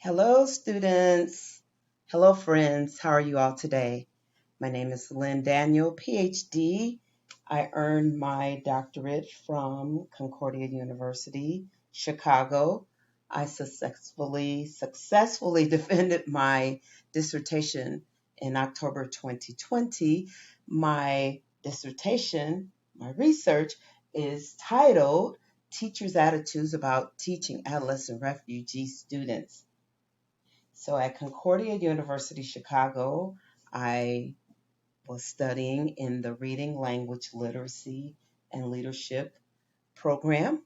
Hello, students. Hello, friends. How are you all today? My name is Lynn Daniel, PhD. I earned my doctorate from Concordia University, Chicago. I successfully defended my dissertation in October 2020. My dissertation, my research, is titled Teachers' Attitudes About Teaching Adolescent Refugee Students. So at Concordia University, Chicago, I was studying in the Reading, Language, Literacy, and Leadership program.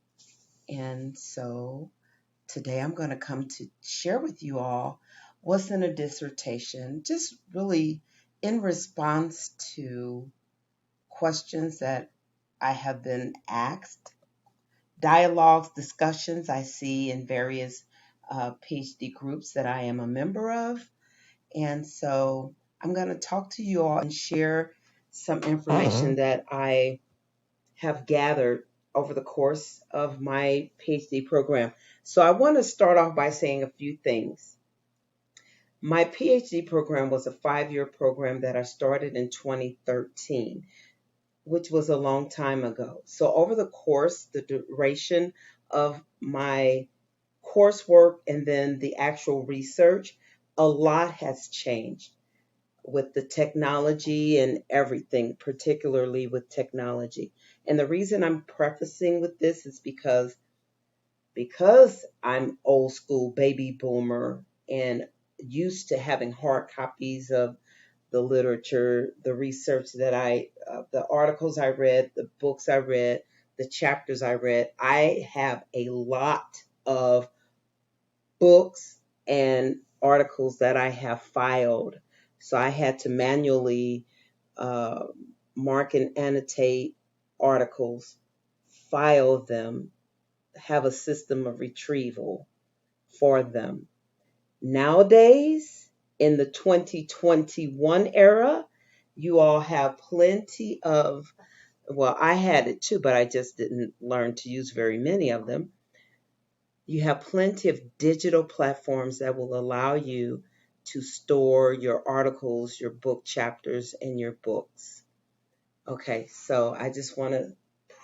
And so today I'm going to come to share with you all what's in a dissertation, just really in response to questions that I have been asked, dialogues, discussions I see in various PhD groups that I am a member of. And so I'm going to talk to you all and share some information that I have gathered over the course of my PhD program. So I want to start off by saying a few things. My PhD program was a 5-year program that I started in 2013, which was a long time ago. So over the course, the duration of my coursework and then the actual research, a lot has changed with the technology and everything, particularly with technology. And the reason I'm prefacing with this is because I'm old school baby boomer and used to having hard copies of the literature, the research that the articles I read, the books I read, the chapters I read. I have a lot of books and articles that I have filed. So I had to manually uh, mark and annotate articles, file them, have a system of retrieval for them. Nowadays, in the 2021 era, you all have plenty of, well, I had it too, but I just didn't learn to use very many of them. You have plenty of digital platforms that will allow you to store your articles, your book chapters, and your books. Okay, so I just want to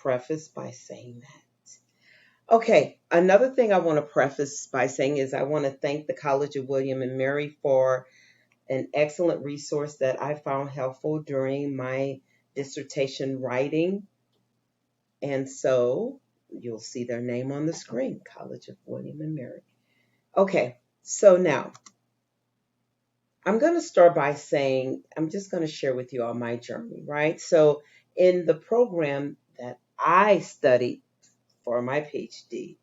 preface by saying that. Okay, another thing I want to preface by saying is I want to thank the College of William and Mary for an excellent resource that I found helpful during my dissertation writing. And so you'll see their name on the screen, College of William and Mary. Okay, so now I'm going to start by saying I'm just going to share with you all my journey, right? So, in the program that I studied for my PhD,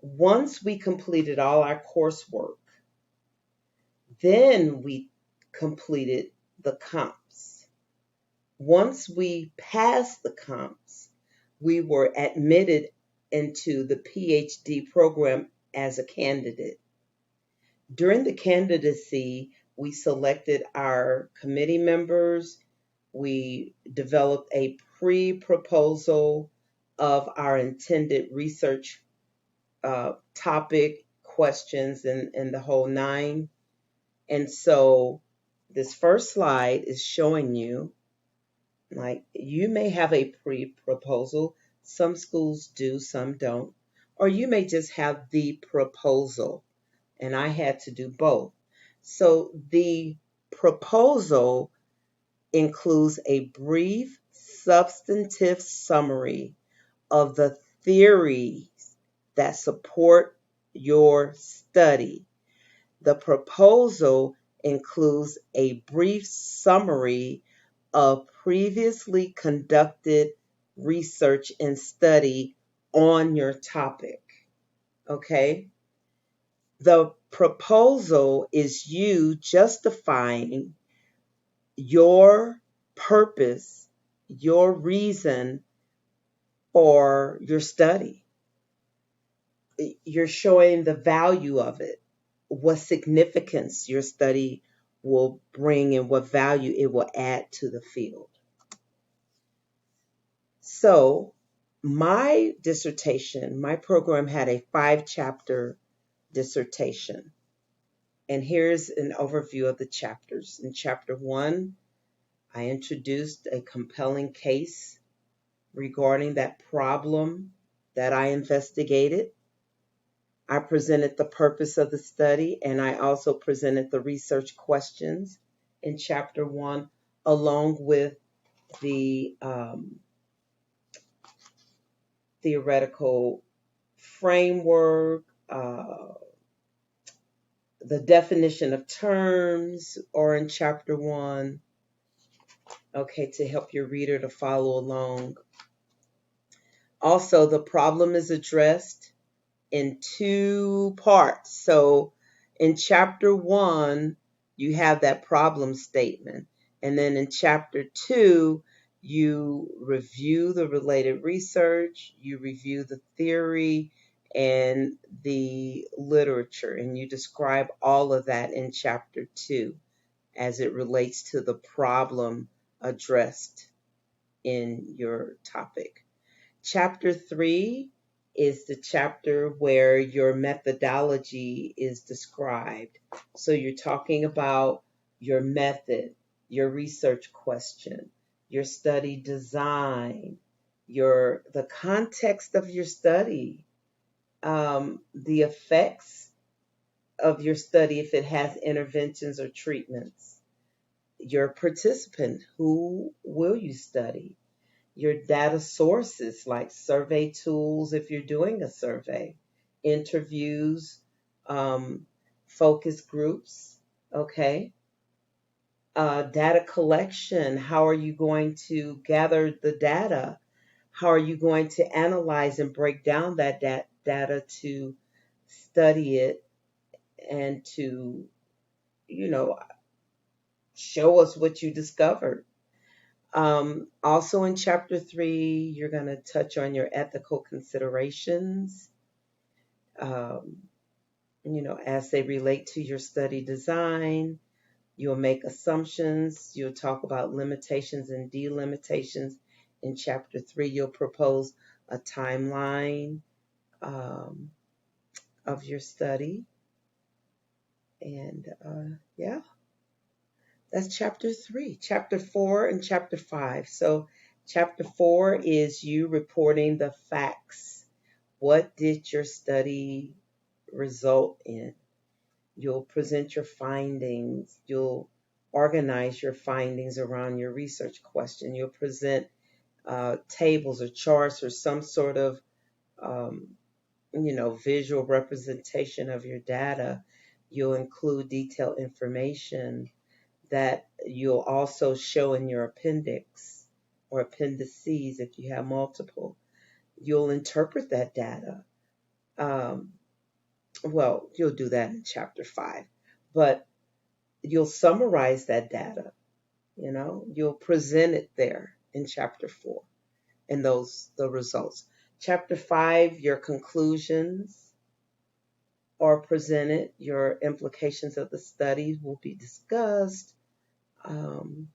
once we completed all our coursework, then we completed the comps. Once we passed the comps, we were admitted into the PhD program as a candidate. During the candidacy, we selected our committee members. We developed a pre proposal of our intended research topic, questions, and the whole nine. And so this first slide is showing you, like, you may have a pre proposal. Some schools do, some don't. Or you may just have the proposal. And I had to do both. So the proposal includes a brief, substantive summary of the theories that support your study. The proposal includes a brief summary of previously conducted research and study on your topic. Okay? The proposal is you justifying your purpose, your reason for your study. You're showing the value of it, what significance your study will bring, and what value it will add to the field. So, my dissertation, my program had a 5-chapter dissertation. And here's an overview of the chapters. In chapter 1, I introduced a compelling case regarding that problem that I investigated. I presented the purpose of the study, and I also presented the research questions in chapter 1, along with the theoretical framework, the definition of terms, or in chapter 1, okay, to help your reader to follow along. Also, the problem is addressed in 2 parts. So in chapter 1, you have that problem statement. And then in chapter 2, you review the related research, you review the theory and the literature, and you describe all of that in chapter 2 as it relates to the problem addressed in your topic. Chapter 3 is the chapter where your methodology is described. So you're talking about your method, your research question, your study design, the context of your study, the effects of your study if it has interventions or treatments, your participant, who will you study, your data sources like survey tools if you're doing a survey, interviews, um, focus groups, okay? Data collection, how are you going to gather the data? How are you going to analyze and break down that data to study it and to, you know, show us what you discovered? Also in chapter 3, you're going to touch on your ethical considerations, um, as they relate to your study design. You'll make assumptions. You'll talk about limitations and delimitations. In chapter 3, you'll propose a timeline um, of your study. And yeah, that's chapter 3. Chapter 4 and chapter 5. So, chapter 4 is you reporting the facts. What did your study result in? You'll present your findings. You'll organize your findings around your research question. You'll present tables or charts or some sort of um, visual representation of your data. You'll include detailed information that you'll also show in your appendix or appendices if you have multiple. You'll interpret that data. Um, well, you'll do that in chapter 5, but you'll summarize that data. You'll present it there in chapter 4 and the results. Chapter 5, your conclusions are presented. Your implications of the study will be discussed. Um,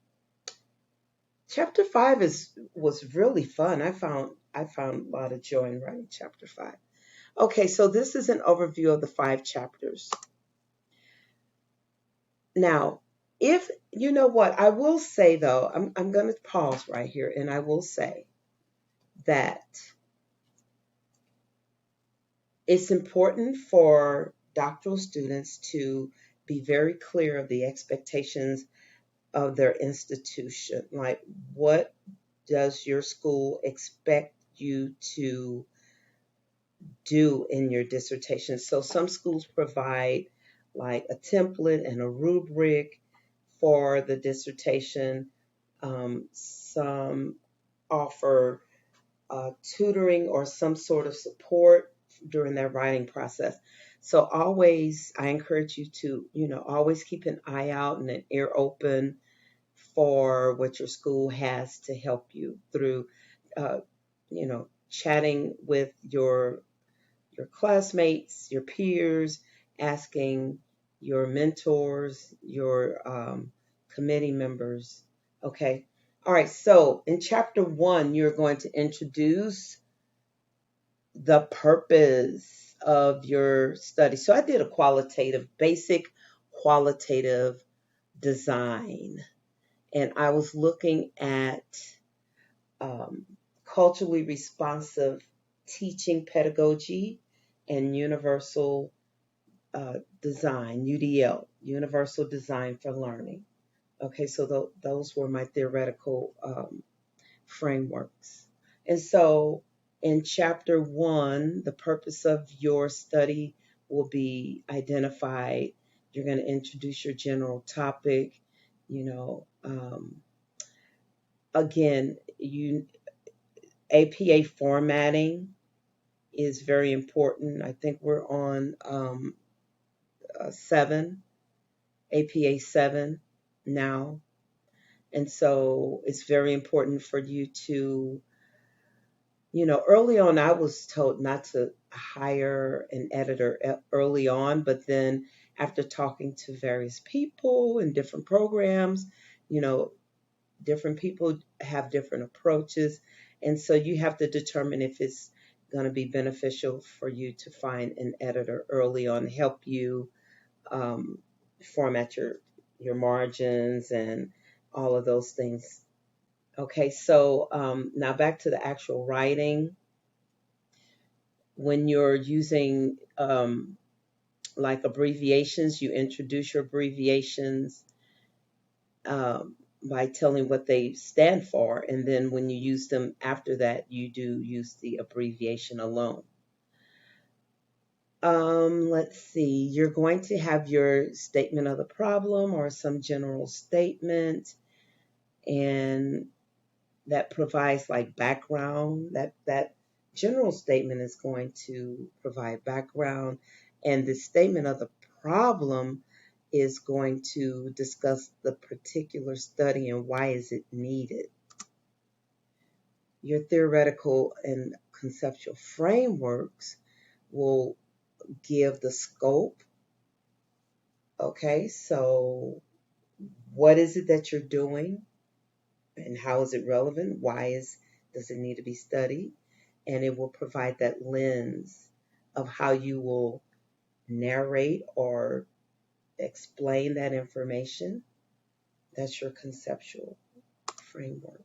Chapter 5 was really fun. I found a lot of joy in writing chapter 5. Okay, so this is an overview of the 5 chapters. Now, if you know what, I will say though, I'm going to pause right here and I will say that it's important for doctoral students to be very clear of the expectations of their institution. Like, what does your school expect you to do in your dissertation? So some schools provide like a template and a rubric for the dissertation. Some offer tutoring or some sort of support during their writing process. So always, I encourage you to, always keep an eye out and an ear open for what your school has to help you through, uh, chatting with your classmates, your peers, asking your mentors, your committee members. Okay. All right. So in chapter 1, you're going to introduce the purpose of your study. So I did a qualitative basic qualitative design. And I was looking at um, culturally responsive teaching pedagogy and universal design, UDL, universal design for learning. Okay, so those were my theoretical frameworks. And so in chapter one, the purpose of your study will be identified. You're going to introduce your general topic. You know, again, APA formatting is very important. I think we're on 7, APA 7 now. And so it's very important for you to, early on I was told not to hire an editor early on, but then after talking to various people in different programs, you know, different people have different approaches. And so you have to determine if it's going to be beneficial for you to find an editor early on to help you um, format your margins and all of those things. Okay, so now back to the actual writing. When you're using like abbreviations, you introduce your abbreviations um, by telling what they stand for, and then when you use them after that, you do use the abbreviation alone. Let's see, you're going to have your statement of the problem or some general statement, and that provides like background. That general statement is going to provide background, and the statement of the problem is going to discuss the particular study and why is it needed. Your theoretical and conceptual frameworks will give the scope. Okay, so what is it that you're doing and how is it relevant? Does it need to be studied? And it will provide that lens of how you will narrate or explain that information. That's your conceptual framework.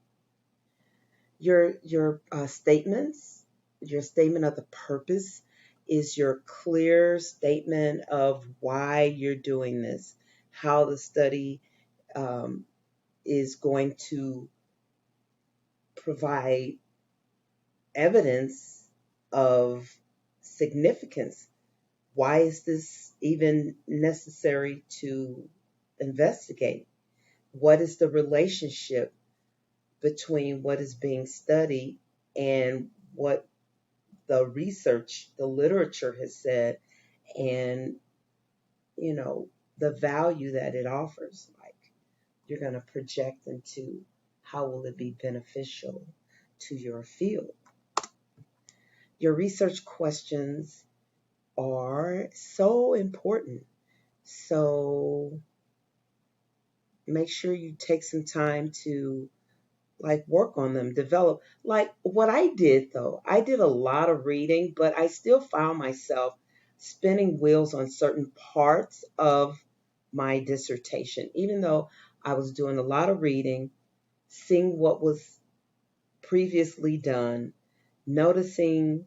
Your statements, your statement of the purpose is your clear statement of why you're doing this, how the study um, is going to provide evidence of significance. Why is this even necessary to investigate? What is the relationship between what is being studied and what the research, the literature has said, and, you know, the value that it offers? Like, you're going to project into how will it be beneficial to your field. Your research questions are so important. So make sure you take some time to like work on them, develop. Like what I did though, I did a lot of reading, but I still found myself spinning wheels on certain parts of my dissertation, even though I was doing a lot of reading, seeing what was previously done, noticing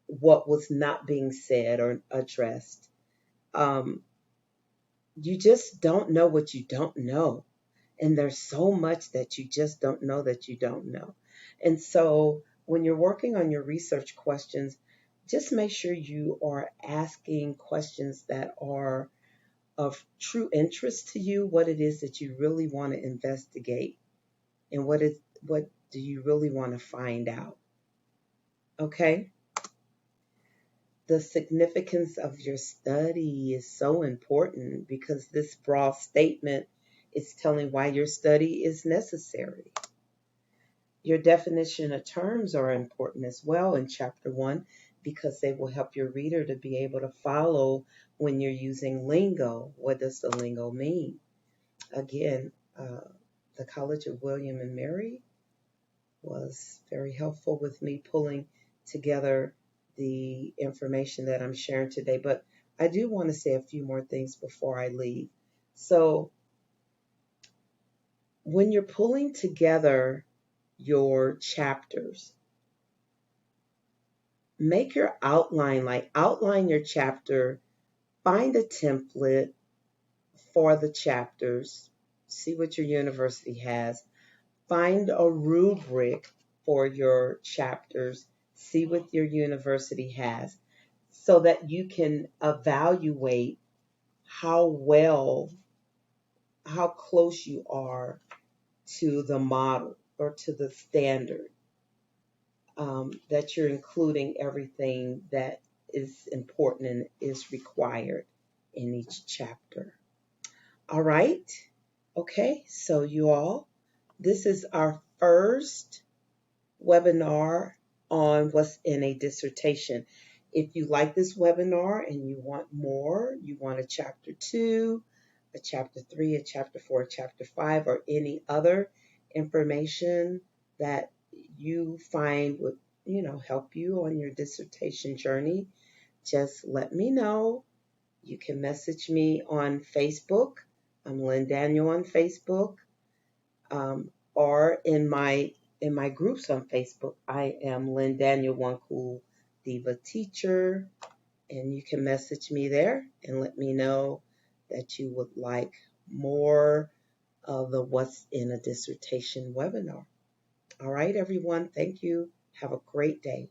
what was not being said or addressed. Um, you just don't know what you don't know. And there's so much that you just don't know that you don't know. And so when you're working on your research questions, just make sure you are asking questions that are of true interest to you, what it is that you really want to investigate, and what do you really want to find out. Okay? The significance of your study is so important because this broad statement is telling why your study is necessary. Your definition of terms are important as well in chapter one because they will help your reader to be able to follow when you're using lingo. What does the lingo mean? Again, the College of William and Mary was very helpful with me pulling together the information that I'm sharing today. But I do want to say a few more things before I leave. So, when you're pulling together your chapters, make your outline, like outline your chapter, find a template for the chapters, see what your university has, find a rubric for your chapters, see what your university has, so that you can evaluate how well, how close you are to the model or to the standard, that you're including everything that is important and is required in each chapter. All right. Okay. So, you all, this is our first webinar on what's in a dissertation. If you like this webinar and you want more, you want a chapter 2, a chapter 3, a chapter 4, a chapter 5, or any other information that you find would, help you on your dissertation journey, just let me know. You can message me on Facebook. I'm Lynn Daniel on Facebook, or in my groups on Facebook. I am Lynn Daniel, One Cool Diva Teacher, and you can message me there and let me know that you would like more of the What's in a Dissertation webinar. All right, everyone. Thank you. Have a great day.